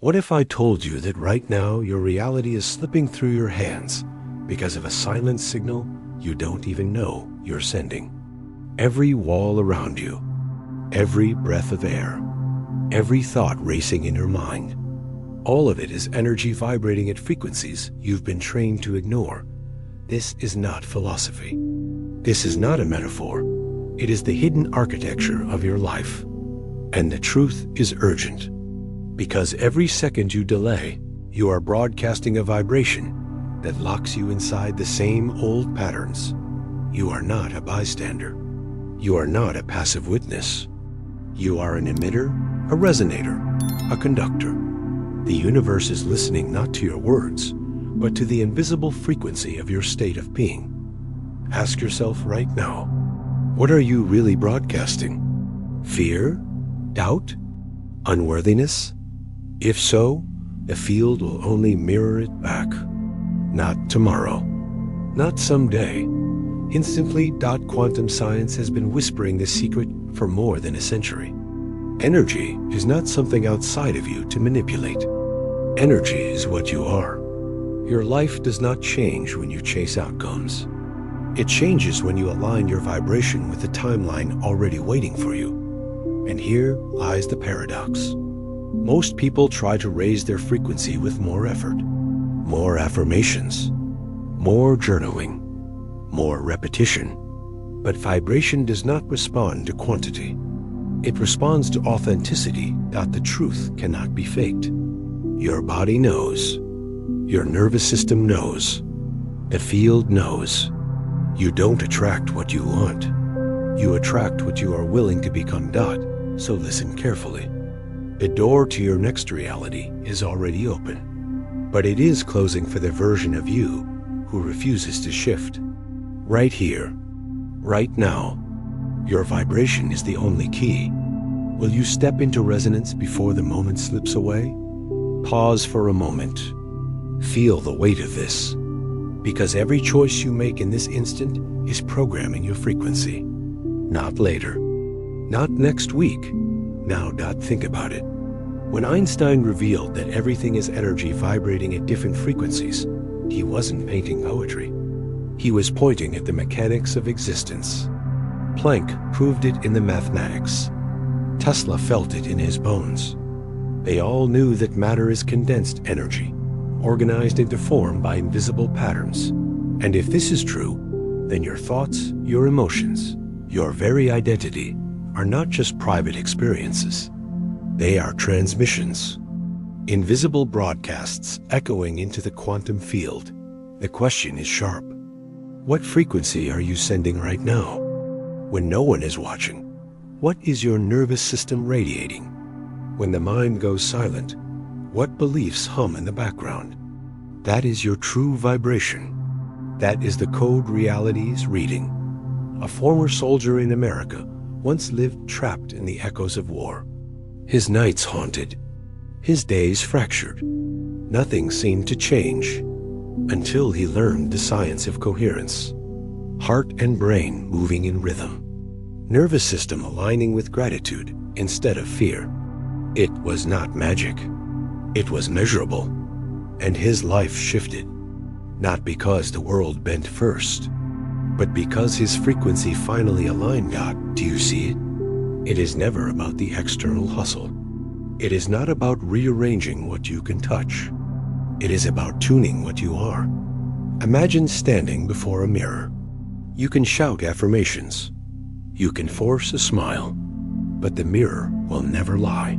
What if I told you that right now your reality is slipping through your hands because of a silent signal you don't even know you're sending? Every wall around you, every breath of air, every thought racing in your mind, all of it is energy vibrating at frequencies you've been trained to ignore. This is not philosophy. This is not a metaphor. It is the hidden architecture of your life. And the truth is urgent. Because every second you delay, you are broadcasting a vibration that locks you inside the same old patterns. You are not a bystander. You are not a passive witness. You are an emitter, a resonator, a conductor. The universe is listening not to your words, but to the invisible frequency of your state of being. Ask yourself right now, what are you really broadcasting? Fear? Doubt? Unworthiness? If so, the field will only mirror it back. Not tomorrow. Not someday. Instantly, quantum science has been whispering this secret for more than a century. Energy is not something outside of you to manipulate. Energy is what you are. Your life does not change when you chase outcomes. It changes when you align your vibration with the timeline already waiting for you. And here lies the paradox. Most people try to raise their frequency with more effort, more affirmations, more journaling, more repetition. But vibration does not respond to quantity. It responds to authenticity that the truth cannot be faked. Your body knows. Your nervous system knows. The field knows. You don't attract what you want. You attract what you are willing to become. So listen carefully. The door to your next reality is already open, but it is closing for the version of you who refuses to shift. Right here, right now, your vibration is the only key. Will you step into resonance before the moment slips away? Pause for a moment. Feel the weight of this, because every choice you make in this instant is programming your frequency. Not later, not next week. Now, think about it. When Einstein revealed that everything is energy vibrating at different frequencies, he wasn't painting poetry. He was pointing at the mechanics of existence. Planck proved it in the mathematics. Tesla felt it in his bones. They all knew that matter is condensed energy, organized into form by invisible patterns. And if this is true, then your thoughts, your emotions, your very identity are not just private experiences. They are transmissions, invisible broadcasts echoing into the quantum field. The question is sharp. What frequency are you sending right now? When no one is watching, what is your nervous system radiating? When the mind goes silent, what beliefs hum in the background? That is your true vibration. That is the code reality is reading. A former soldier in America once lived trapped in the echoes of war. His nights haunted, his days fractured. Nothing seemed to change until he learned the science of coherence. Heart and brain moving in rhythm. Nervous system aligning with gratitude instead of fear. It was not magic. It was measurable. And his life shifted. Not because the world bent first, but because his frequency finally aligned. Do you see it? It is never about the external hustle. It is not about rearranging what you can touch. It is about tuning what you are. Imagine standing before a mirror. You can shout affirmations. You can force a smile. But the mirror will never lie.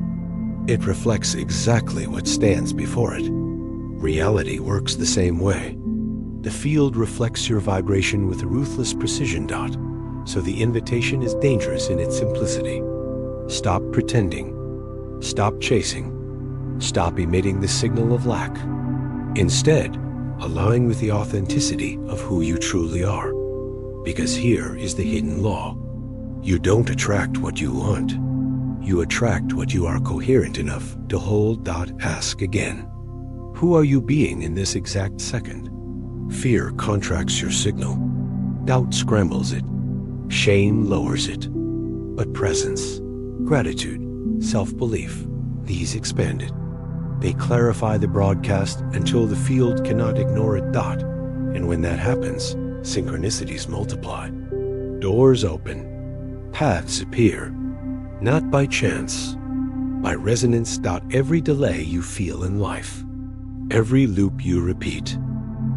It reflects exactly what stands before it. Reality works the same way. The field reflects your vibration with ruthless precision. So the invitation is dangerous in its simplicity. Stop pretending. Stop chasing. Stop emitting the signal of lack. Instead, align with the authenticity of who you truly are. Because here is the hidden law. You don't attract what you want. You attract what you are coherent enough to hold. Ask again. Who are you being in this exact second? Fear contracts your signal. Doubt scrambles it. Shame lowers it. But presence, gratitude, self-belief, these expand it. They clarify the broadcast until the field cannot ignore a dot, and when that happens, synchronicities multiply. Doors open, paths appear, not by chance, by resonance. Every delay you feel in life, every loop you repeat,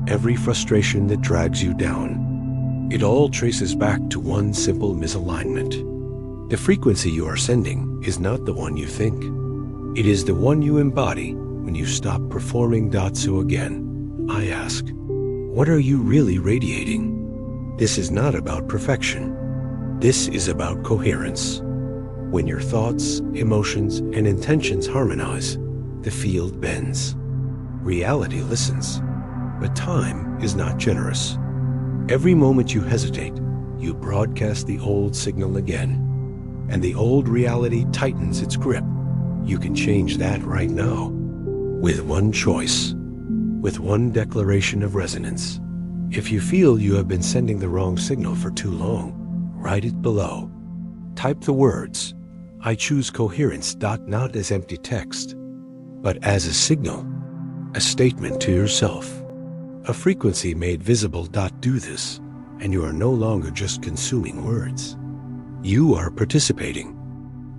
every frustration that drags you down, it all traces back to one simple misalignment. The frequency you are sending is not the one you think. It is the one you embody when you stop performing. So again, I ask, what are you really radiating? This is not about perfection. This is about coherence. When your thoughts, emotions, and intentions harmonize, the field bends. Reality listens, but time is not generous. Every moment you hesitate, you broadcast the old signal again, and the old reality tightens its grip. You can change that right now, with one choice, with one declaration of resonance. If you feel you have been sending the wrong signal for too long, write it below. Type the words, I choose coherence. Not as empty text, but as a signal, a statement to yourself, a frequency made visible. Do this, and you are no longer just consuming words. You are participating.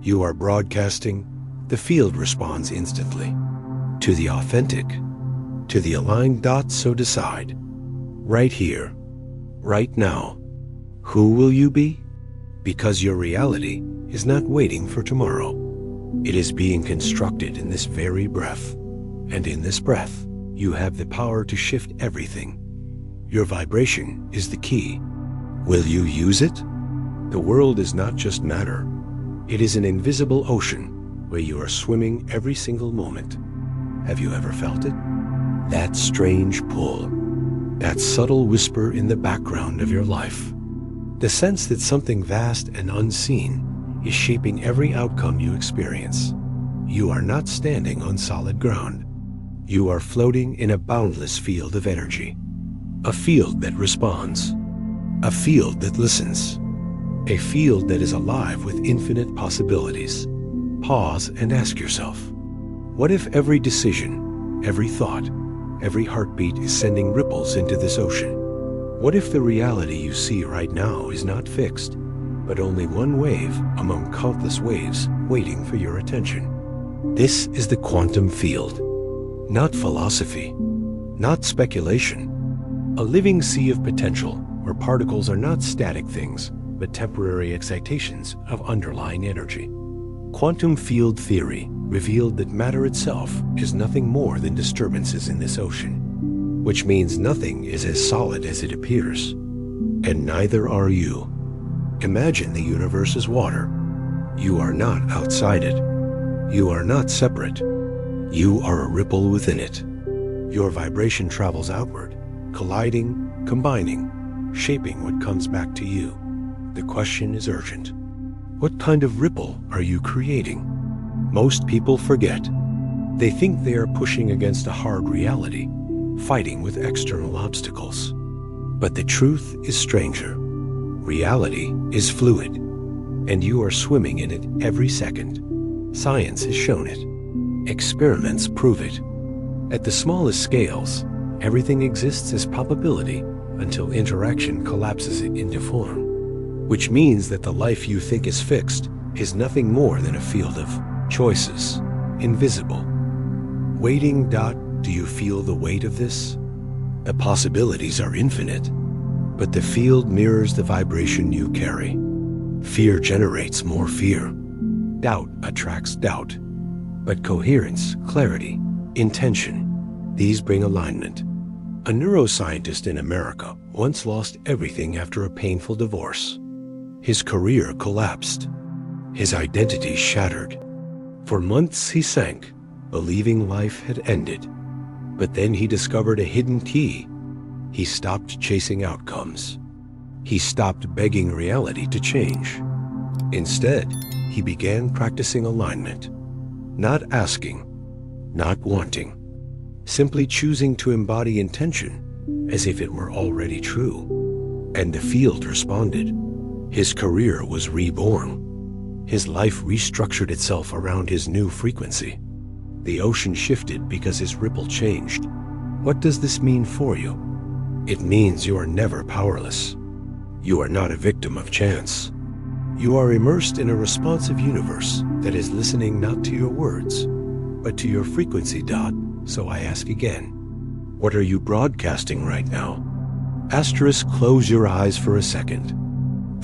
You are broadcasting. The field responds instantly to the authentic, to the aligned. So decide, right here, right now, who will you be? Because your reality is not waiting for tomorrow. It is being constructed in this very breath. And in this breath, you have the power to shift everything. Your vibration is the key. Will you use it? The world is not just matter. It is an invisible ocean where you are swimming every single moment. Have you ever felt it? That strange pull, that subtle whisper in the background of your life. The sense that something vast and unseen is shaping every outcome you experience. You are not standing on solid ground. You are floating in a boundless field of energy. A field that responds. A field that listens. A field that is alive with infinite possibilities. Pause and ask yourself, what if every decision, every thought, every heartbeat is sending ripples into this ocean? What if the reality you see right now is not fixed, but only one wave among countless waves waiting for your attention? This is the quantum field. Not philosophy, not speculation. A living sea of potential where particles are not static things, but temporary excitations of underlying energy. Quantum field theory revealed that matter itself is nothing more than disturbances in this ocean, which means nothing is as solid as it appears, and neither are you. Imagine the universe as water. You are not outside it. You are not separate. You are a ripple within it. Your vibration travels outward, colliding, combining, shaping what comes back to you. The question is urgent. What kind of ripple are you creating? Most people forget. They think they are pushing against a hard reality, fighting with external obstacles. But the truth is stranger. Reality is fluid, and you are swimming in it every second. Science has shown it. Experiments prove it. At the smallest scales, everything exists as probability until interaction collapses it into form, which means that the life you think is fixed is nothing more than a field of choices, invisible. Waiting. Do you feel the weight of this? The possibilities are infinite, but the field mirrors the vibration you carry. Fear generates more fear. Doubt attracts doubt. But coherence, clarity, intention, these bring alignment. A neuroscientist in America once lost everything after a painful divorce. His career collapsed. His identity shattered. For months he sank, believing life had ended. But then he discovered a hidden key. He stopped chasing outcomes. He stopped begging reality to change. Instead, he began practicing alignment. Not asking, not wanting, simply choosing to embody intention as if it were already true. And the field responded. His career was reborn. His life restructured itself around his new frequency. The ocean shifted because its ripple changed. What does this mean for you? It means you are never powerless. You are not a victim of chance. You are immersed in a responsive universe that is listening not to your words, but to your frequency. So I ask again, what are you broadcasting right now? Asterisk, close your eyes for a second.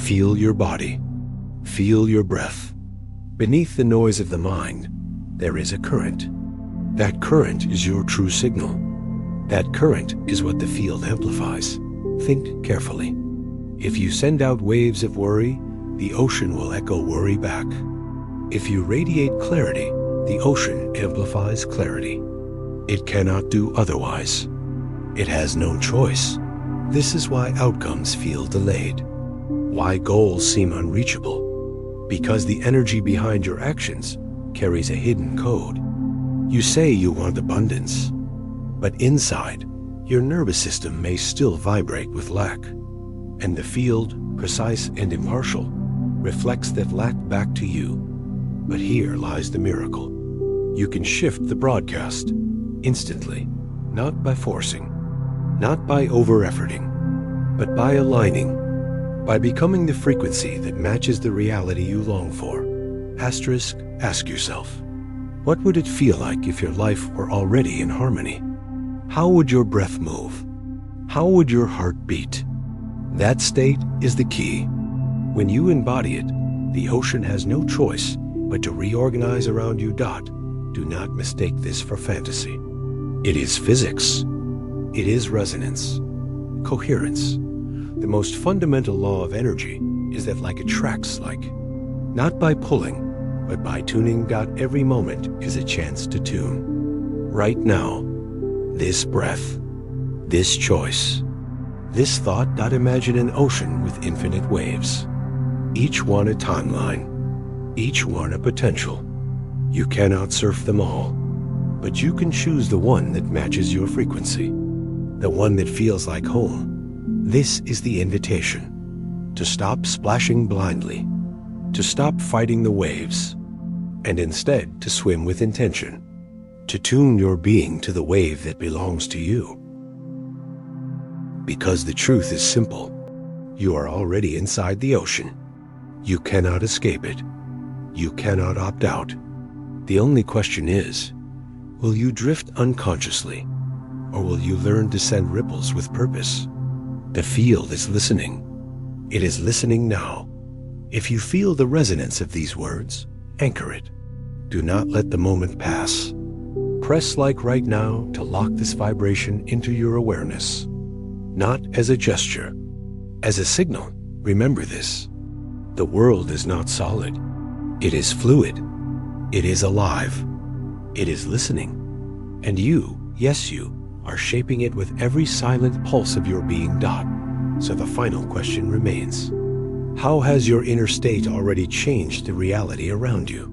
Feel your body. Feel your breath. Beneath the noise of the mind, there is a current. That current is your true signal. That current is what the field amplifies. Think carefully. If you send out waves of worry, the ocean will echo worry back. If you radiate clarity, the ocean amplifies clarity. It cannot do otherwise. It has no choice. This is why outcomes feel delayed. Why goals seem unreachable. Because the energy behind your actions carries a hidden code. You say you want abundance, but inside, your nervous system may still vibrate with lack. And the field, precise and impartial, reflects that lack back to you. But here lies the miracle. You can shift the broadcast instantly, not by forcing, not by over-efforting, but by aligning, by becoming the frequency that matches the reality you long for. Asterisk, ask yourself, what would it feel like if your life were already in harmony? How would your breath move? How would your heart beat? That state is the key. When you embody it, the ocean has no choice but to reorganize around you. Do not mistake this for fantasy. It is physics. It is resonance. Coherence. The most fundamental law of energy is that like attracts like. Not by pulling, but by tuning. Every moment is a chance to tune. Right now, this breath, this choice, this thought. Imagine an ocean with infinite waves. Each one a timeline, each one a potential. You cannot surf them all, but you can choose the one that matches your frequency, the one that feels like home. This is the invitation to stop splashing blindly, to stop fighting the waves, and instead to swim with intention, to tune your being to the wave that belongs to you. Because the truth is simple. You are already inside the ocean. You cannot escape it. You cannot opt out. The only question is, will you drift unconsciously, or will you learn to send ripples with purpose? The field is listening. It is listening now. If you feel the resonance of these words, anchor it. Do not let the moment pass. Press like right now to lock this vibration into your awareness. Not as a gesture, as a signal. Remember this. The world is not solid. It is fluid. It is alive. It is listening. And you, yes you, are shaping it with every silent pulse of your being. So the final question remains. How has your inner state already changed the reality around you?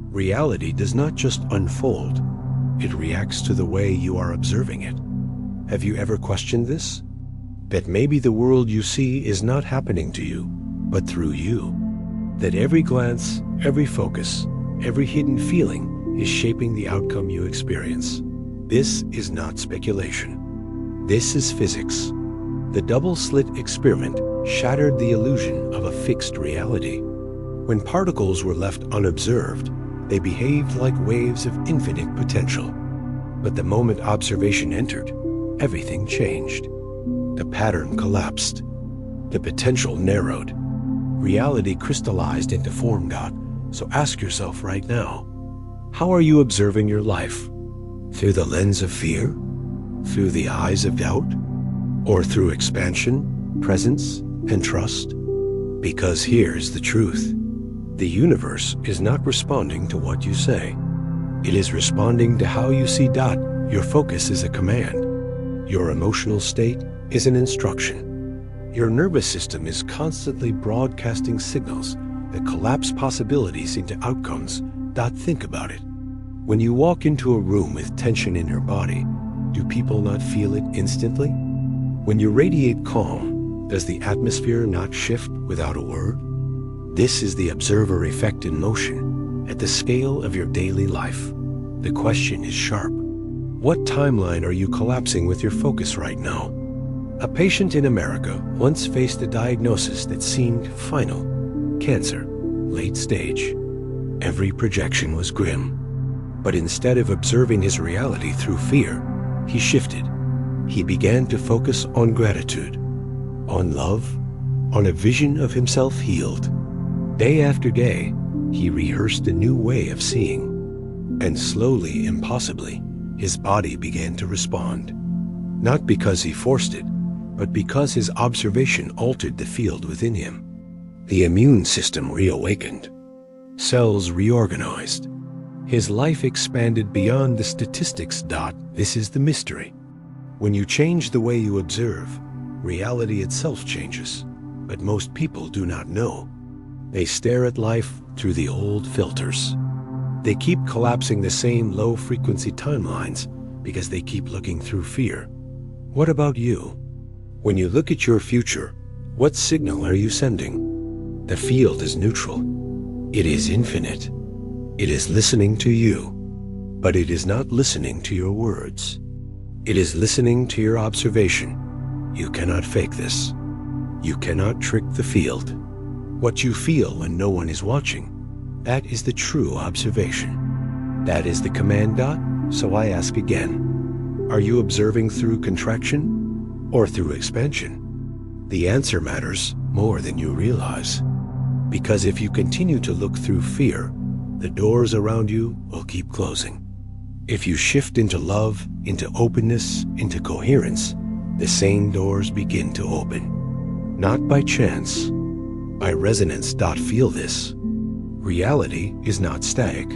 Reality does not just unfold. It reacts to the way you are observing it. Have you ever questioned this? That maybe the world you see is not happening to you, but through you. That every glance, every focus, every hidden feeling is shaping the outcome you experience. This is not speculation. This is physics. The double-slit experiment shattered the illusion of a fixed reality. When particles were left unobserved, they behaved like waves of infinite potential. But the moment observation entered, everything changed. The pattern collapsed. The potential narrowed. Reality crystallized into form. So ask yourself right now, how are you observing your life? Through the lens of fear? Through the eyes of doubt? Or through expansion, presence, and trust? Because here's the truth. The universe is not responding to what you say. It is responding to how you see. Your focus is a command. Your emotional state is an instruction. Your nervous system is constantly broadcasting signals that collapse possibilities into outcomes. Think about it. When you walk into a room with tension in your body, do people not feel it instantly? When you radiate calm, does the atmosphere not shift without a word? This is the observer effect in motion at the scale of your daily life. The question is sharp. What timeline are you collapsing with your focus right now? A patient in America once faced a diagnosis that seemed final. Cancer, late stage. Every projection was grim. But instead of observing his reality through fear, he shifted. He began to focus on gratitude, on love, on a vision of himself healed. Day after day, he rehearsed a new way of seeing. And slowly, impossibly, his body began to respond. Not because he forced it, but because his observation altered the field within him. The immune system reawakened. Cells reorganized. His life expanded beyond the statistics. This is the mystery. When you change the way you observe, reality itself changes. But most people do not know. They stare at life through the old filters. They keep collapsing the same low-frequency timelines because they keep looking through fear. What about you? When you look at your future, what signal are you sending? The field is neutral. It is infinite. It is listening to you, but it is not listening to your words. It is listening to your observation. You cannot fake this. You cannot trick the field. What you feel when no one is watching, that is the true observation. That is the command. So I ask again, are you observing through contraction or through expansion? The answer matters more than you realize. Because if you continue to look through fear, the doors around you will keep closing. If you shift into love, into openness, into coherence, the same doors begin to open. Not by chance, by resonance. Feel this. Reality is not static.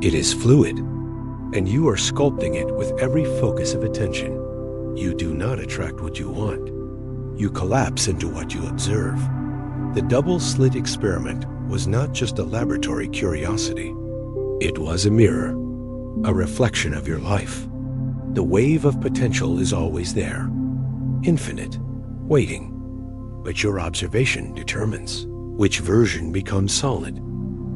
It is fluid, and you are sculpting it with every focus of attention. You do not attract what you want. You collapse into what you observe. The double-slit experiment was not just a laboratory curiosity. It was a mirror, a reflection of your life. The wave of potential is always there, infinite, waiting. But your observation determines which version becomes solid.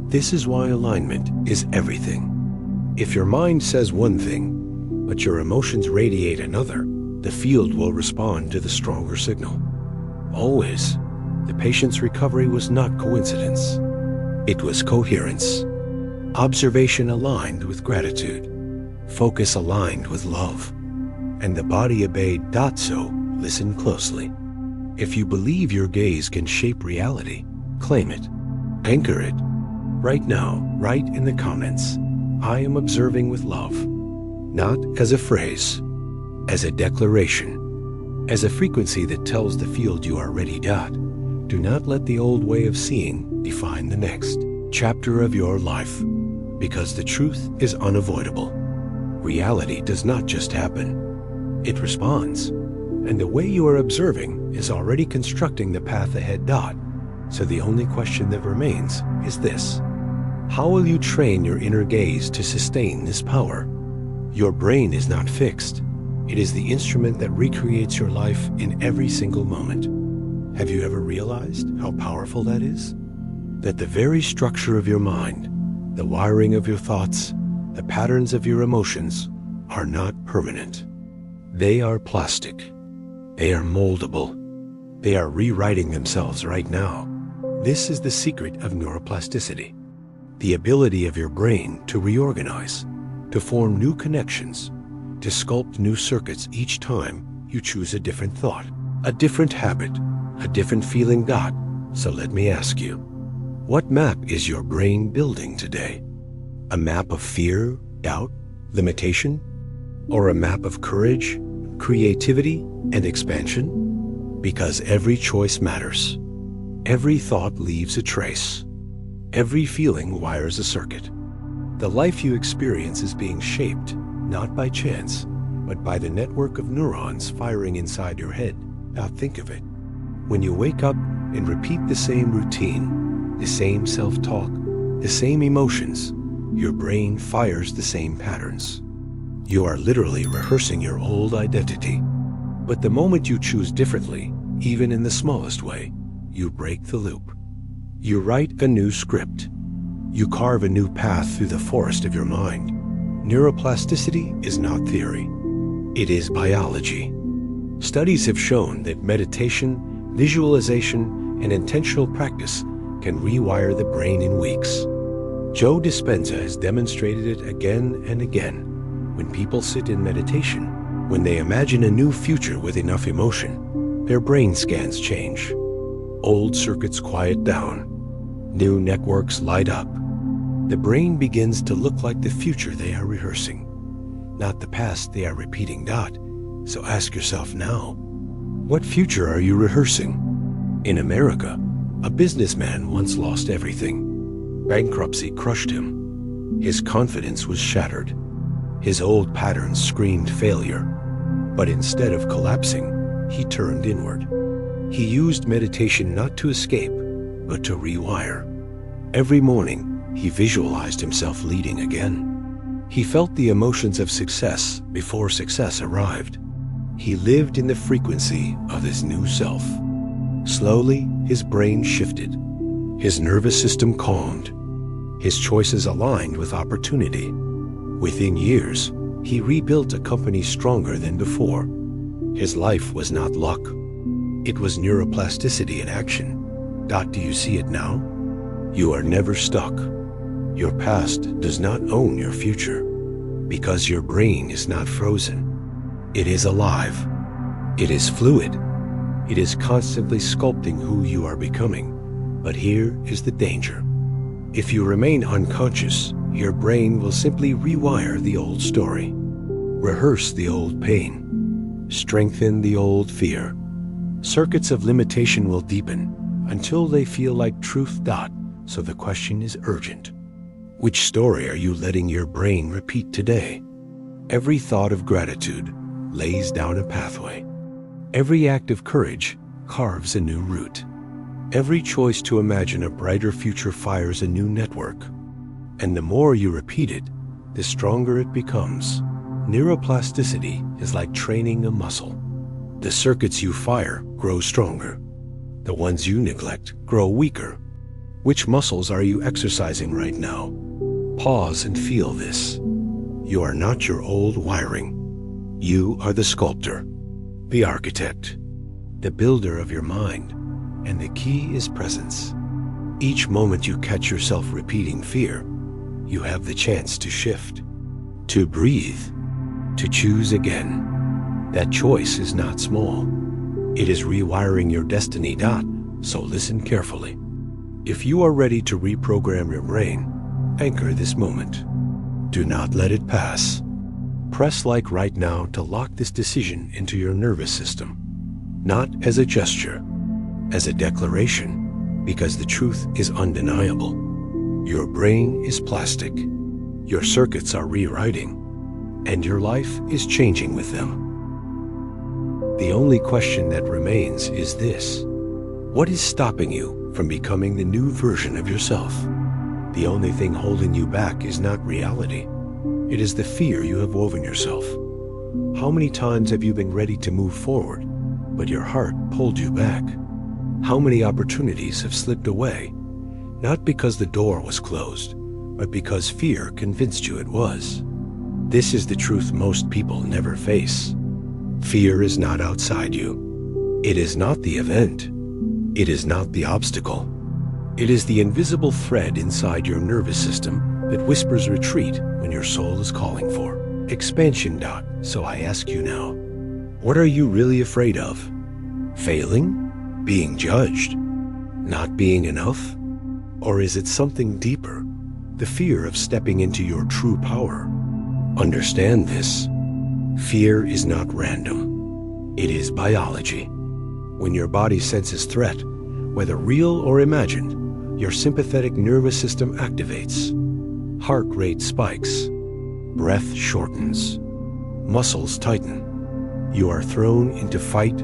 This is why alignment is everything. If your mind says one thing, but your emotions radiate another, the field will respond to the stronger signal. Always, the patient's recovery was not coincidence. It was coherence. Observation aligned with gratitude. Focus aligned with love. And the body obeyed. So, listen closely. If you believe your gaze can shape reality, claim it. Anchor it. Right now, write in the comments, I am observing with love. Not as a phrase, as a declaration, as a frequency that tells the field you are ready. Do not let the old way of seeing define the next chapter of your life, because the truth is unavoidable. Reality does not just happen. It responds, and the way you are observing is already constructing the path ahead. So the only question that remains is this. How will you train your inner gaze to sustain this power? Your brain is not fixed. It is the instrument that recreates your life in every single moment. Have you ever realized how powerful that is? That the very structure of your mind, the wiring of your thoughts, the patterns of your emotions are not permanent. They are plastic. They are moldable. They are rewriting themselves right now. This is the secret of neuroplasticity. The ability of your brain to reorganize, to form new connections, to sculpt new circuits each time you choose a different thought, a different habit, a different feeling. So let me ask you, what map is your brain building today? A map of fear, doubt, limitation? Or a map of courage, creativity, and expansion? Because every choice matters. Every thought leaves a trace. Every feeling wires a circuit. The life you experience is being shaped, not by chance, but by the network of neurons firing inside your head. Now think of it. When you wake up and repeat the same routine, the same self-talk, the same emotions, your brain fires the same patterns. You are literally rehearsing your old identity. But the moment you choose differently, even in the smallest way, you break the loop. You write a new script. You carve a new path through the forest of your mind. Neuroplasticity is not theory. It is biology. Studies have shown that meditation, visualization, and intentional practice can rewire the brain in weeks. Joe Dispenza has demonstrated it again and again. When people sit in meditation, when they imagine a new future with enough emotion, their brain scans change. Old circuits quiet down. New networks light up. The brain begins to look like the future they are rehearsing, not the past they are repeating. So ask yourself now, what future are you rehearsing? In America, a businessman once lost everything. Bankruptcy crushed him. His confidence was shattered. His old patterns screamed failure. But instead of collapsing, he turned inward. He used meditation not to escape, but to rewire. Every morning, he visualized himself leading again. He felt the emotions of success before success arrived. He lived in the frequency of his new self. Slowly, his brain shifted. His nervous system calmed. His choices aligned with opportunity. Within years, he rebuilt a company stronger than before. His life was not luck. It was neuroplasticity in action. Do you see it now? You are never stuck. Your past does not own your future, because your brain is not frozen. It is alive. It is fluid. It is constantly sculpting who you are becoming. But here is the danger. If you remain unconscious, your brain will simply rewire the old story, rehearse the old pain, strengthen the old fear. Circuits of limitation will deepen until they feel like truth. So the question is urgent. Which story are you letting your brain repeat today? Every thought of gratitude lays down a pathway. Every act of courage carves a new route. Every choice to imagine a brighter future fires a new network. And the more you repeat it, the stronger it becomes. Neuroplasticity is like training a muscle. The circuits you fire grow stronger. The ones you neglect grow weaker. Which muscles are you exercising right now? Pause and feel this. You are not your old wiring. You are the sculptor, the architect, the builder of your mind. And the key is presence. Each moment you catch yourself repeating fear, you have the chance to shift, to breathe, to choose again. That choice is not small. It is rewiring your destiny. So listen carefully. If you are ready to reprogram your brain, anchor this moment. Do not let it pass. Press like right now to lock this decision into your nervous system. Not as a gesture, as a declaration, because the truth is undeniable. Your brain is plastic. Your circuits are rewriting, and your life is changing with them. The only question that remains is this: what is stopping you from becoming the new version of yourself? The only thing holding you back is not reality. It is the fear you have woven yourself. How many times have you been ready to move forward, but your heart pulled you back? How many opportunities have slipped away, not because the door was closed, but because fear convinced you it was? This is the truth most people never face. Fear is not outside you. It is not the event. It is not the obstacle. It is the invisible thread inside your nervous system that whispers retreat when your soul is calling for expansion. So I ask you now, what are you really afraid of? Failing? Being judged? Not being enough? Or is it something deeper? The fear of stepping into your true power. Understand this. Fear is not random. It is biology. When your body senses threat, whether real or imagined, your sympathetic nervous system activates. Heart rate spikes. Breath shortens. Muscles tighten. You are thrown into fight,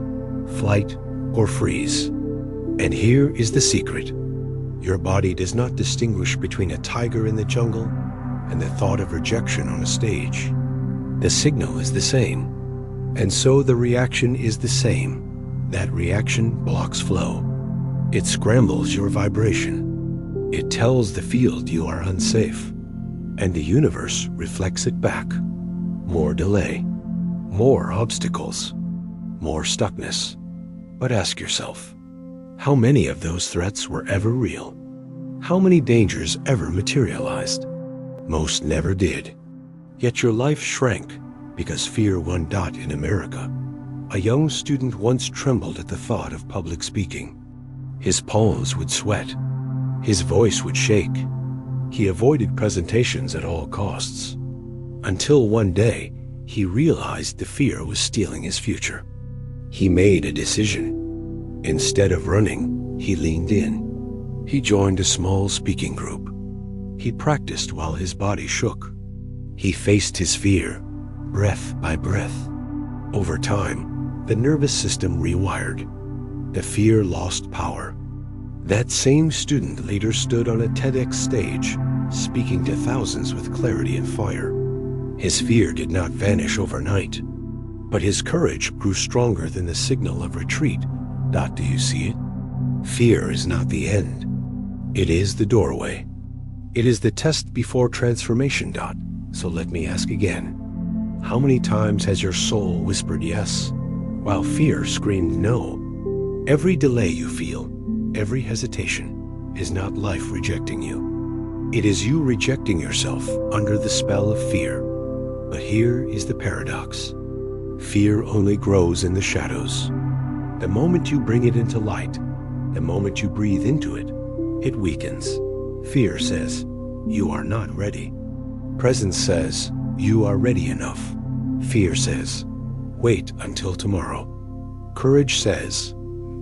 flight, or freeze. And here is the secret. Your body does not distinguish between a tiger in the jungle and the thought of rejection on a stage. The signal is the same, and so the reaction is the same. That reaction blocks flow. It scrambles your vibration. It tells the field you are unsafe. and the universe reflects it back. More delay, more obstacles, more stuckness. But ask yourself, how many of those threats were ever real? How many dangers ever materialized? Most never did. Yet your life shrank because fear won. In America, a young student once trembled at the thought of public speaking. His palms would sweat. His voice would shake. He avoided presentations at all costs. Until one day, he realized the fear was stealing his future. He made a decision. Instead of running, he leaned in. He joined a small speaking group. He practiced while his body shook. He faced his fear, breath by breath. Over time, the nervous system rewired. The fear lost power. That same student later stood on a TEDx stage, speaking to thousands with clarity and fire. His fear did not vanish overnight, but his courage grew stronger than the signal of retreat. Do you see it? Fear is not the end. It is the doorway. It is the test before transformation. So let me ask again. How many times has your soul whispered yes, while fear screamed no? Every delay you feel, every hesitation, is not life rejecting you. It is you rejecting yourself under the spell of fear. But here is the paradox. Fear only grows in the shadows. The moment you bring it into light, the moment you breathe into it, it weakens. Fear says, you are not ready. Presence says, you are ready enough. Fear says, wait until tomorrow. Courage says,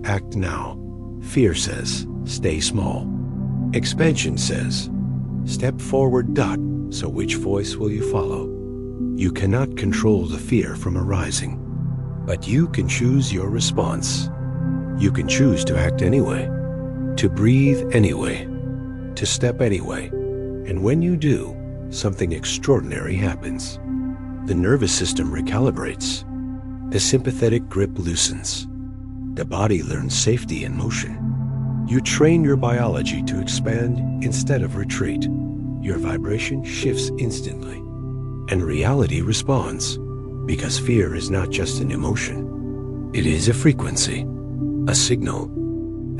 act now. Fear says, stay small. Expansion says, step forward. So which voice will you follow? You cannot control the fear from arising, but you can choose your response. You can choose to act anyway, to breathe anyway, to step anyway. And when you do, something extraordinary happens. The nervous system recalibrates. The sympathetic grip loosens. The body learns safety in motion. You train your biology to expand instead of retreat. Your vibration shifts instantly. And reality responds, because fear is not just an emotion. It is a frequency, a signal.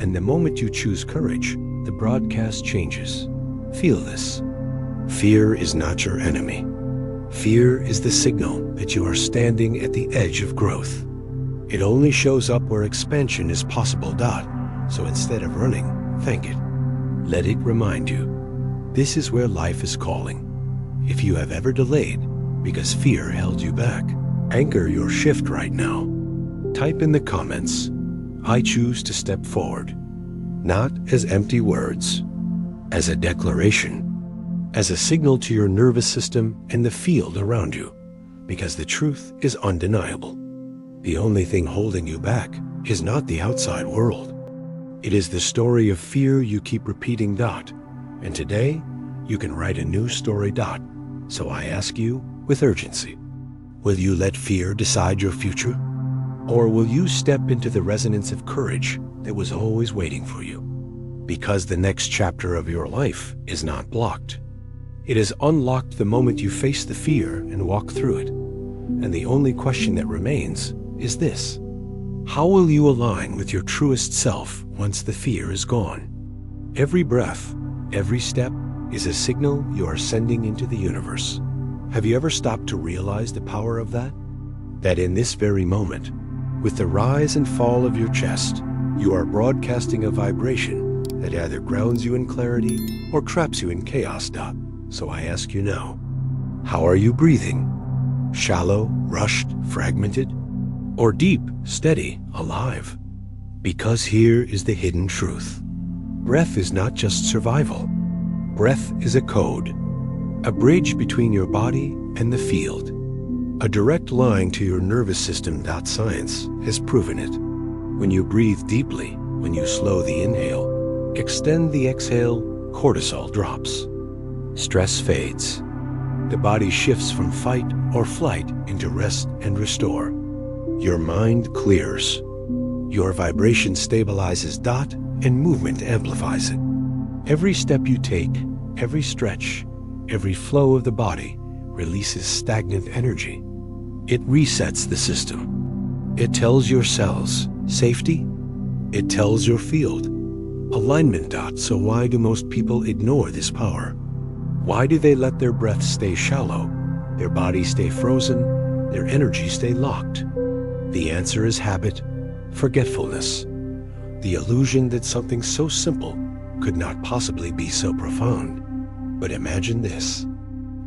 And the moment you choose courage, the broadcast changes. Feel this. Fear is not your enemy. Fear is the signal that you are standing at the edge of growth. It only shows up where expansion is possible. So instead of running, thank it. Let it remind you. This is where life is calling. If you have ever delayed because fear held you back, anchor your shift right now. Type in the comments, I choose to step forward, not as empty words, as a declaration, as a signal to your nervous system and the field around you, because the truth is undeniable. The only thing holding you back is not the outside world. It is the story of fear you keep repeating. And today, you can write a new story. So I ask you with urgency, will you let fear decide your future? Or will you step into the resonance of courage that was always waiting for you? Because the next chapter of your life is not blocked. It is unlocked the moment you face the fear and walk through it. And the only question that remains is this: how will you align with your truest self once the fear is gone? Every breath, every step is a signal you are sending into the universe. Have you ever stopped to realize the power of that? That in this very moment, with the rise and fall of your chest, you are broadcasting a vibration that either grounds you in clarity or traps you in chaos. So I ask you now, how are you breathing? Shallow, rushed, fragmented? Or deep, steady, alive? Because here is the hidden truth. Breath is not just survival. Breath is a code, a bridge between your body and the field, a direct line to your nervous system. Science has proven it. When you breathe deeply, when you slow the inhale, extend the exhale, cortisol drops. Stress fades. The body shifts from fight or flight into rest and restore. Your mind clears. Your vibration stabilizes. And movement amplifies it. Every step you take, every stretch, Every flow of the body releases stagnant energy. It resets the system. It tells your cells safety. It tells your field alignment. So why do most people ignore this power? Why do they let their breath stay shallow, their body stay frozen, their energy stay locked? The answer is habit, forgetfulness, the illusion that something so simple could not possibly be so profound. But imagine this.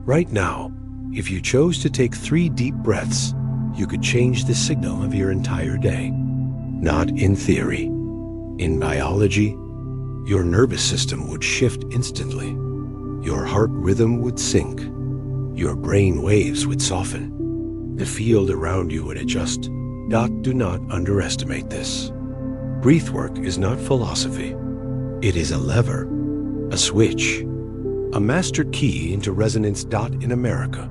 Right now, if you chose to take 3 deep breaths, you could change the signal of your entire day. Not in theory. In biology, your nervous system would shift instantly. Your heart rhythm would sync. Your brain waves would soften. The field around you would adjust. Do not underestimate this. Breath work is not philosophy. It is a lever, a switch, a master key into resonance. In America,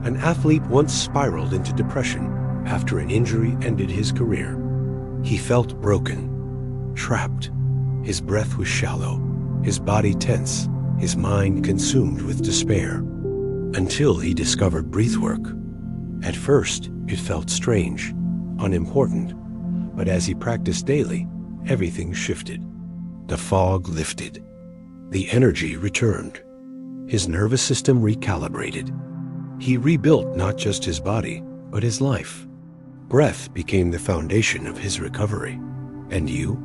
an athlete once spiraled into depression after an injury ended his career. He felt broken, trapped. His breath was shallow, his body tense, his mind consumed with despair, until he discovered breath work. At first, it felt strange, unimportant, but as he practiced daily, everything shifted. The fog lifted. The energy returned. His nervous system recalibrated. He rebuilt not just his body, but his life. Breath became the foundation of his recovery. And you?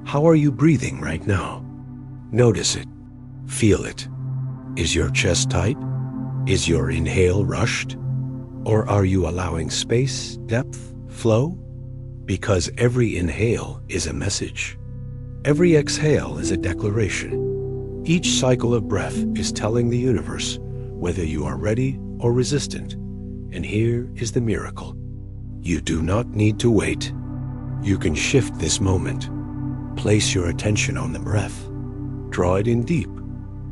How are you breathing right now? Notice it. Feel it. Is your chest tight? Is your inhale rushed? Or are you allowing space, depth, flow? Because every inhale is a message. Every exhale is a declaration. Each cycle of breath is telling the universe whether you are ready or resistant. And here is the miracle. You do not need to wait. You can shift this moment. Place your attention on the breath. Draw it in deep.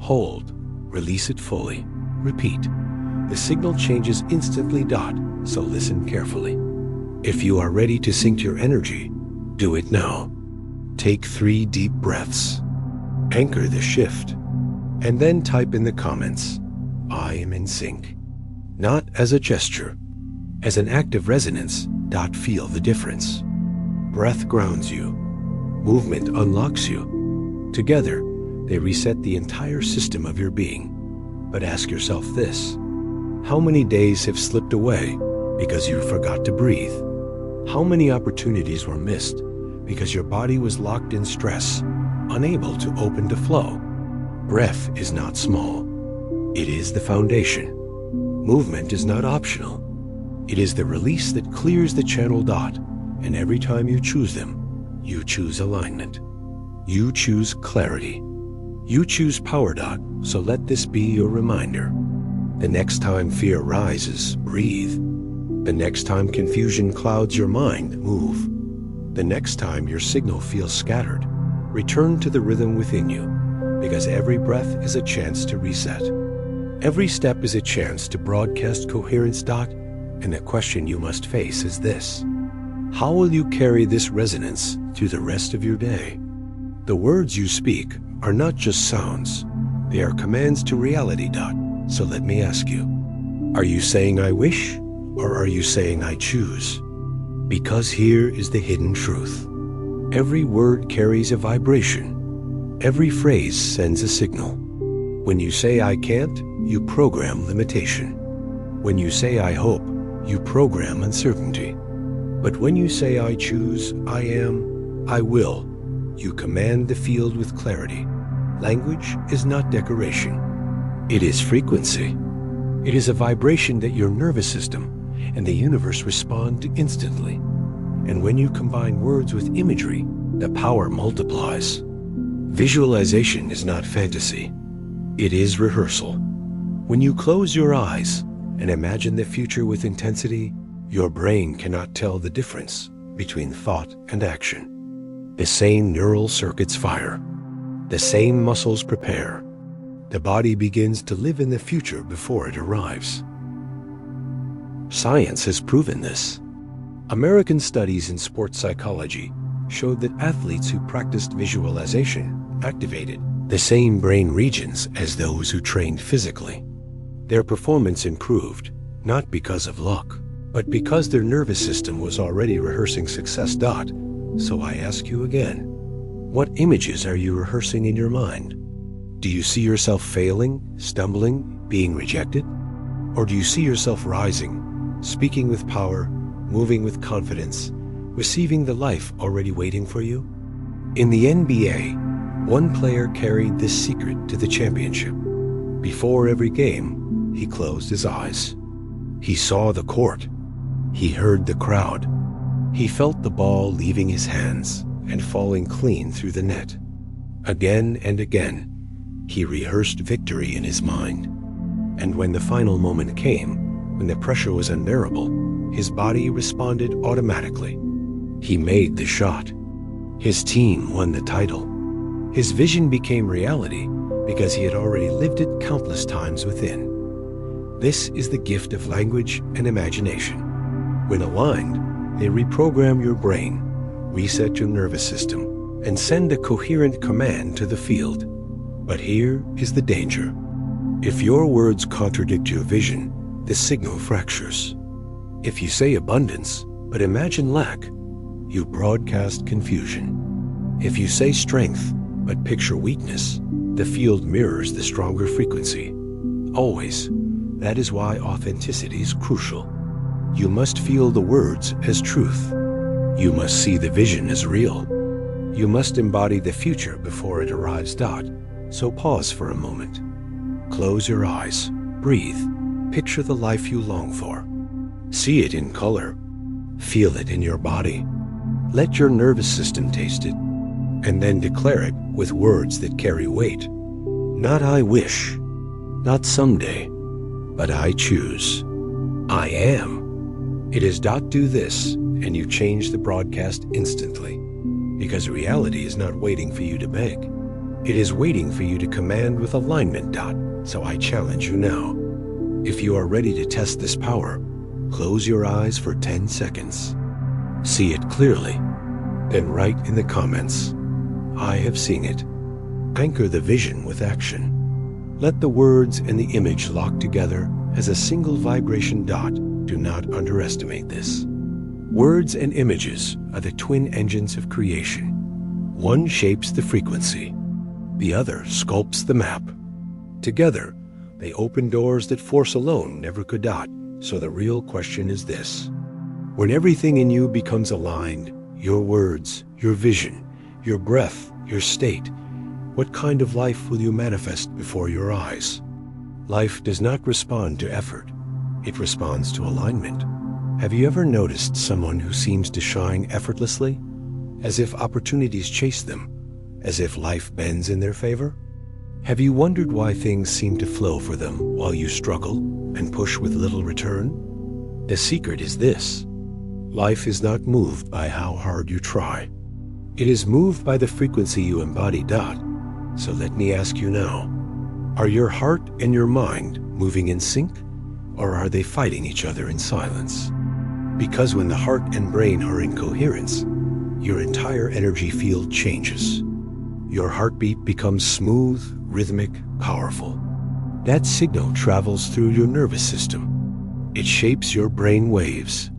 Hold. Release it fully. Repeat. The signal changes instantly. So listen carefully. If you are ready to sync your energy, do it now. Take 3 deep breaths. Anchor the shift. And then type in the comments, I am in sync. Not as a gesture, as an act of resonance. Feel the difference. Breath grounds you. Movement unlocks you. Together, they reset the entire system of your being. But ask yourself this. How many days have slipped away because you forgot to breathe? How many opportunities were missed because your body was locked in stress, unable to open to flow? Breath is not small. It is the foundation. Movement is not optional. It is the release that clears the channel. And every time you choose them, you choose alignment. You choose clarity. You choose power. So let this be your reminder. The next time fear rises, breathe. The next time confusion clouds your mind, move. The next time your signal feels scattered, return to the rhythm within you, because every breath is a chance to reset. Every step is a chance to broadcast coherence. And the question you must face is this. How will you carry this resonance through the rest of your day? The words you speak are not just sounds. They are commands to reality. So let me ask you, are you saying I wish, or are you saying I choose? Because here is the hidden truth. Every word carries a vibration. Every phrase sends a signal. When you say I can't, you program limitation. When you say I hope, you program uncertainty. But when you say I choose, I am, I will, you command the field with clarity. Language is not decoration. It is frequency. It is a vibration that your nervous system and the universe respond to instantly. And when you combine words with imagery, the power multiplies. Visualization is not fantasy. It is rehearsal. When you close your eyes and imagine the future with intensity, your brain cannot tell the difference between thought and action. The same neural circuits fire. The same muscles prepare. The body begins to live in the future before it arrives. Science has proven this. American studies in sports psychology showed that athletes who practiced visualization activated the same brain regions as those who trained physically. Their performance improved, not because of luck, but because their nervous system was already rehearsing success. So I ask you again, what images are you rehearsing in your mind? Do you see yourself failing, stumbling, being rejected? Or do you see yourself rising, speaking with power, moving with confidence, receiving the life already waiting for you? In the NBA, one player carried this secret to the championship. Before every game, he closed his eyes. He saw the court. He heard the crowd. He felt the ball leaving his hands and falling clean through the net. Again and again, he rehearsed victory in his mind. And when the final moment came, when the pressure was unbearable, his body responded automatically. He made the shot. His team won the title. His vision became reality because he had already lived it countless times within. This is the gift of language and imagination. When aligned, they reprogram your brain, reset your nervous system, and send a coherent command to the field. But here is the danger. If your words contradict your vision, the signal fractures. If you say abundance, but imagine lack, you broadcast confusion. If you say strength, but picture weakness, the field mirrors the stronger frequency. Always. That is why authenticity is crucial. You must feel the words as truth. You must see the vision as real. You must embody the future before it arrives. So pause for a moment. Close your eyes. Breathe. Picture the life you long for. See it in color. Feel it in your body. Let your nervous system taste it, and then declare it with words that carry weight. Not I wish, not someday, but I choose. I am. It is. Do this, and you change the broadcast instantly. Because reality is not waiting for you to beg. It is waiting for you to command with alignment. So I challenge you now. If you are ready to test this power, close your eyes for 10 seconds. See it clearly. Then write in the comments, I have seen it. Anchor the vision with action. Let the words and the image lock together as a single vibration. Do not underestimate this. Words and images are the twin engines of creation. One shapes the frequency. The other sculpts the map. Together, they open doors that force alone never could. So the real question is this. When everything in you becomes aligned, your words, your vision, your breath, your state, what kind of life will you manifest before your eyes? Life does not respond to effort. It responds to alignment. Have you ever noticed someone who seems to shine effortlessly? As if opportunities chase them, as if life bends in their favor? Have you wondered why things seem to flow for them while you struggle and push with little return? The secret is this. Life is not moved by how hard you try. It is moved by the frequency you embody. So let me ask you now, are your heart and your mind moving in sync, or are they fighting each other in silence? Because when the heart and brain are in coherence, your entire energy field changes. Your heartbeat becomes smooth, rhythmic, powerful. That signal travels through your nervous system. It shapes your brain waves.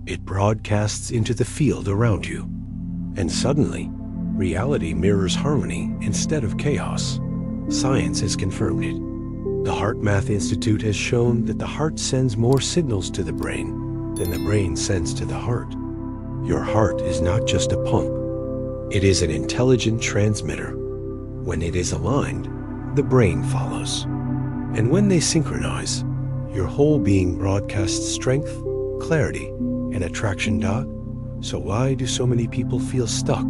It broadcasts into the field around you. And suddenly, reality mirrors harmony instead of chaos. Science has confirmed it. The HeartMath Institute has shown that the heart sends more signals to the brain than the brain sends to the heart. Your heart is not just a pump. It is an intelligent transmitter. When it is aligned, the brain follows. And when they synchronize, your whole being broadcasts strength, clarity, and attraction. So why do so many people feel stuck?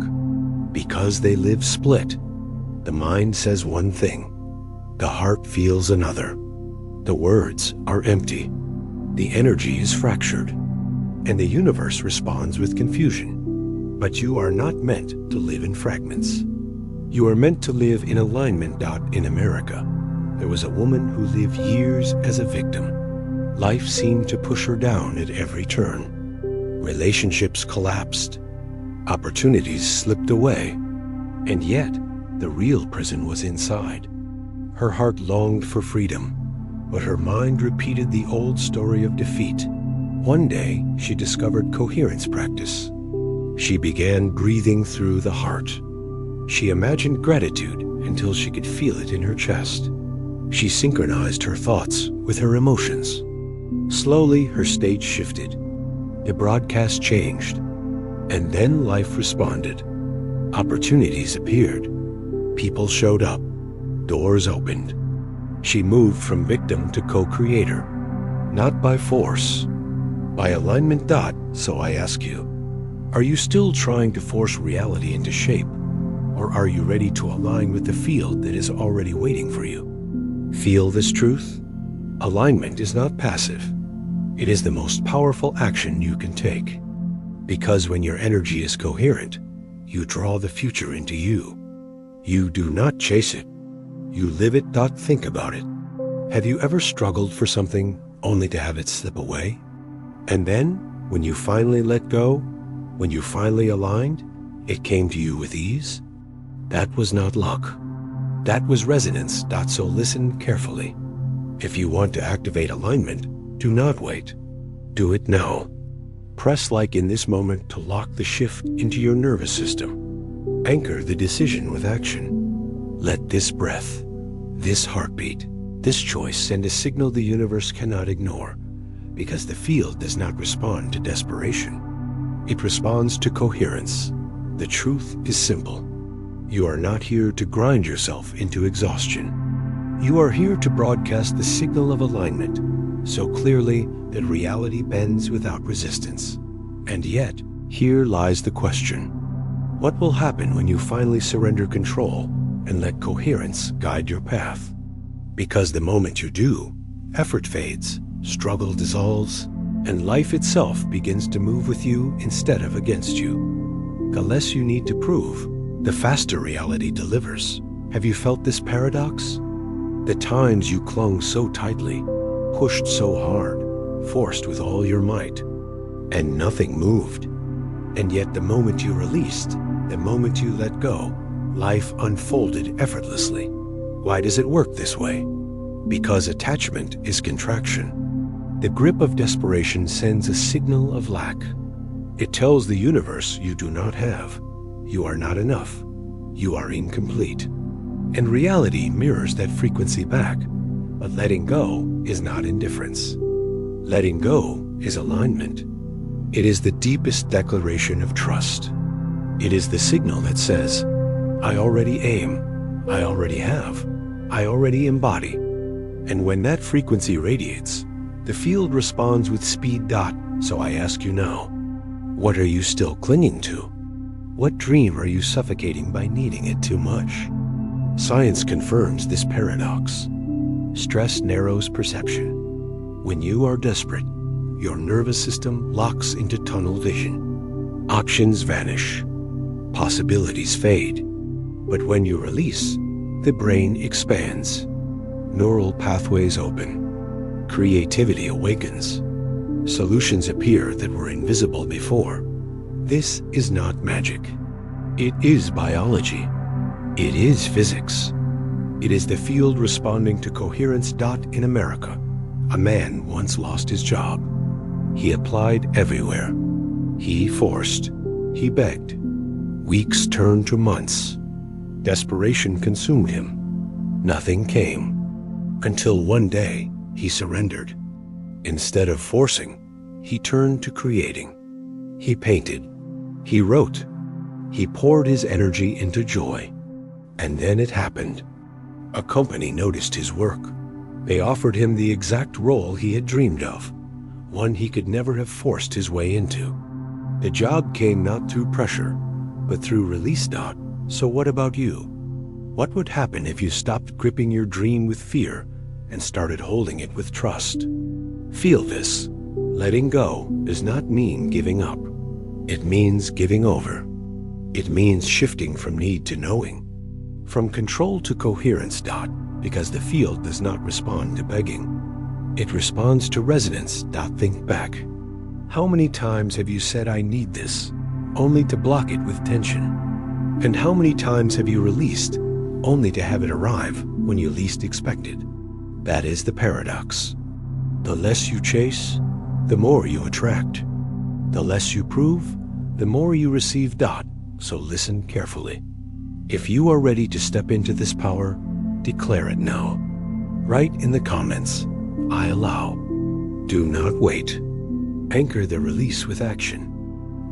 Because they live split. The mind says one thing. The heart feels another. The words are empty. The energy is fractured. And the universe responds with confusion. But you are not meant to live in fragments. You are meant to live in alignment. In America, there was a woman who lived years as a victim. Life seemed to push her down at every turn. Relationships collapsed. Opportunities slipped away. And yet, the real prison was inside. Her heart longed for freedom, but her mind repeated the old story of defeat. One day, she discovered coherence practice. She began breathing through the heart. She imagined gratitude until she could feel it in her chest. She synchronized her thoughts with her emotions. Slowly, her state shifted. The broadcast changed. And then life responded. Opportunities appeared. People showed up. Doors opened. She moved from victim to co-creator. Not by force, by alignment. So I ask you, are you still trying to force reality into shape? Or are you ready to align with the field that is already waiting for you? Feel this truth? Alignment is not passive. It is the most powerful action you can take. Because when your energy is coherent, you draw the future into you. You do not chase it. You live it. Think about it. Have you ever struggled for something only to have it slip away? And then, when you finally let go, when you finally aligned, it came to you with ease? That was not luck. That was resonance. So listen carefully. If you want to activate alignment, do not wait. Do it now. Press like in this moment to lock the shift into your nervous system. Anchor the decision with action. Let this breath, this heartbeat, this choice send a signal the universe cannot ignore, because the field does not respond to desperation. It responds to coherence. The truth is simple. You are not here to grind yourself into exhaustion. You are here to broadcast the signal of alignment so clearly that reality bends without resistance. And yet, here lies the question. What will happen when you finally surrender control and let coherence guide your path? Because the moment you do, effort fades, struggle dissolves, and life itself begins to move with you instead of against you. The less you need to prove, the faster reality delivers. Have you felt this paradox? The times you clung so tightly, pushed so hard, forced with all your might, and nothing moved. And yet the moment you released, the moment you let go, life unfolded effortlessly. Why does it work this way? Because attachment is contraction. The grip of desperation sends a signal of lack. It tells the universe you do not have, you are not enough, you are incomplete. And reality mirrors that frequency back. But letting go is not indifference. Letting go is alignment. It is the deepest declaration of trust. It is the signal that says, I already aim, I already have, I already embody. And when that frequency radiates, the field responds with speed. So I ask you now, what are you still clinging to? What dream are you suffocating by needing it too much? Science confirms this paradox. Stress narrows perception. When you are desperate, your nervous system locks into tunnel vision. Options vanish. Possibilities fade. But when you release, the brain expands. Neural pathways open. Creativity awakens. Solutions appear that were invisible before. This is not magic. It is biology. It is physics. It is the field responding to coherence. In America, a man once lost his job. He applied everywhere. He forced. He begged. Weeks turned to months. Desperation consumed him. Nothing came. Until one day, he surrendered. Instead of forcing, he turned to creating. He painted. He wrote. He poured his energy into joy. And then it happened. A company noticed his work. They offered him the exact role he had dreamed of, one he could never have forced his way into. The job came not through pressure, but through release. So what about you? What would happen if you stopped gripping your dream with fear and started holding it with trust? Feel this. Letting go does not mean giving up. It means giving over. It means shifting from need to knowing. From control to coherence. Because the field does not respond to begging. It responds to resonance. Think back. How many times have you said, I need this, only to block it with tension? And how many times have you released, only to have it arrive when you least expected? That is the paradox. The less you chase, the more you attract. The less you prove, the more you receive. So listen carefully. If you are ready to step into this power, declare it now. Write in the comments, I allow. Do not wait. Anchor the release with action.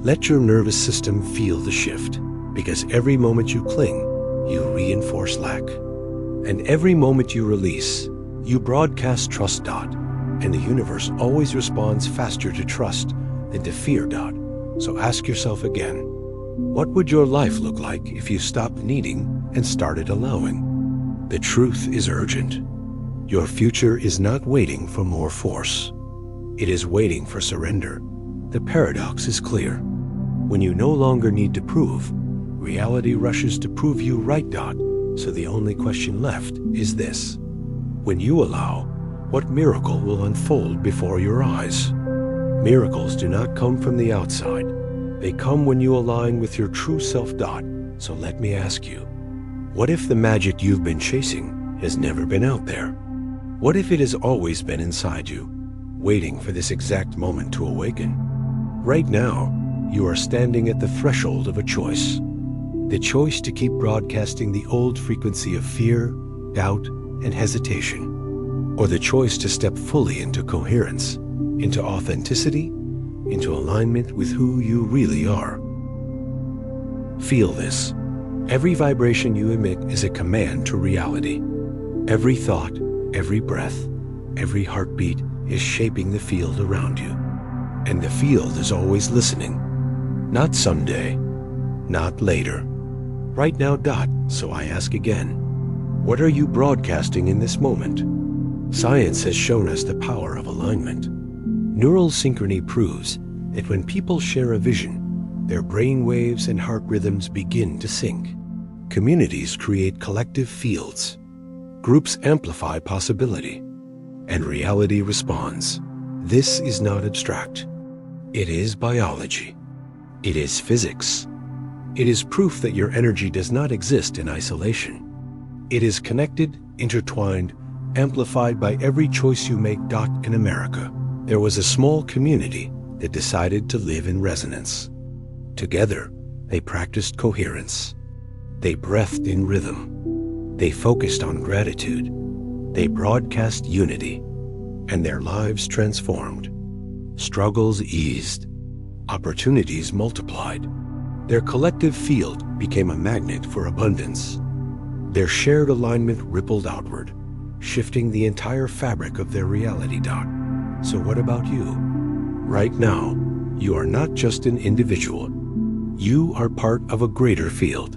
Let your nervous system feel the shift, because every moment you cling, you reinforce lack. And every moment you release, you broadcast trust. And the universe always responds faster to trust than to fear. So ask yourself again, what would your life look like if you stopped needing and started allowing? The truth is urgent. Your future is not waiting for more force. It is waiting for surrender. The paradox is clear. When you no longer need to prove, reality rushes to prove you right. So the only question left is this. When you allow, what miracle will unfold before your eyes? Miracles do not come from the outside. They come when you align with your true self. So let me ask you, what if the magic you've been chasing has never been out there? What if it has always been inside you, waiting for this exact moment to awaken? Right now, you are standing at the threshold of a choice. The choice to keep broadcasting the old frequency of fear, doubt, and hesitation. Or the choice to step fully into coherence, into authenticity, into alignment with who you really are. Feel this. Every vibration you emit is a command to reality. Every thought, every breath, every heartbeat is shaping the field around you. And the field is always listening. Not someday, not later. Right now. So I ask again, what are you broadcasting in this moment? Science has shown us the power of alignment. Neural synchrony proves that when people share a vision, their brain waves and heart rhythms begin to sync. Communities create collective fields. Groups amplify possibility, and reality responds. This is not abstract. It is biology. It is physics. It is proof that your energy does not exist in isolation. It is connected, intertwined, amplified by every choice you make. In America, there was a small community that decided to live in resonance. Together, they practiced coherence. They breathed in rhythm. They focused on gratitude. They broadcast unity, and their lives transformed. Struggles eased. Opportunities multiplied. Their collective field became a magnet for abundance. Their shared alignment rippled outward, shifting the entire fabric of their reality. So what about you? Right now, you are not just an individual. You are part of a greater field.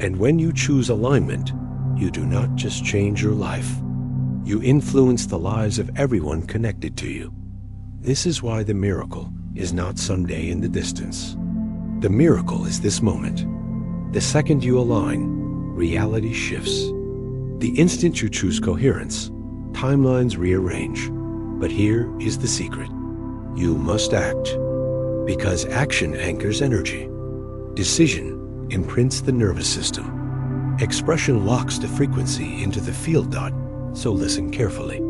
And when you choose alignment, you do not just change your life. You influence the lives of everyone connected to you. This is why the miracle is not someday in the distance. The miracle is this moment. The second you align, reality shifts. The instant you choose coherence, timelines rearrange. But here is the secret. You must act, because action anchors energy. Decision imprints the nervous system. Expression locks the frequency into the field. So listen carefully.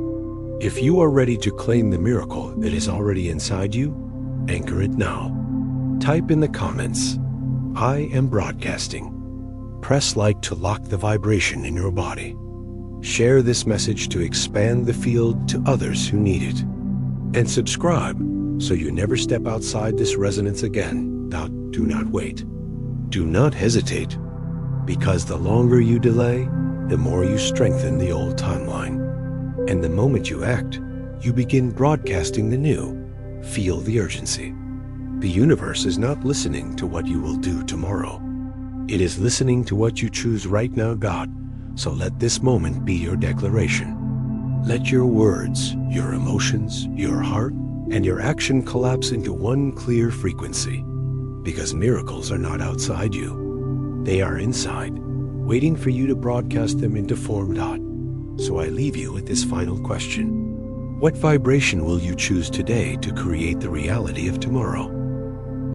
If you are ready to claim the miracle that is already inside you, anchor it now. Type in the comments, I am broadcasting. Press like to lock the vibration in your body. Share this message to expand the field to others who need it. And subscribe so you never step outside this resonance again. Do not wait. Do not hesitate, because the longer you delay, the more you strengthen the old timeline. And the moment you act, you begin broadcasting the new. Feel the urgency. The universe is not listening to what you will do tomorrow. It is listening to what you choose right now. So let this moment be your declaration. Let your words, your emotions, your heart, and your action collapse into one clear frequency. Because miracles are not outside you. They are inside, waiting for you to broadcast them into form. So I leave you with this final question. What vibration will you choose today to create the reality of tomorrow?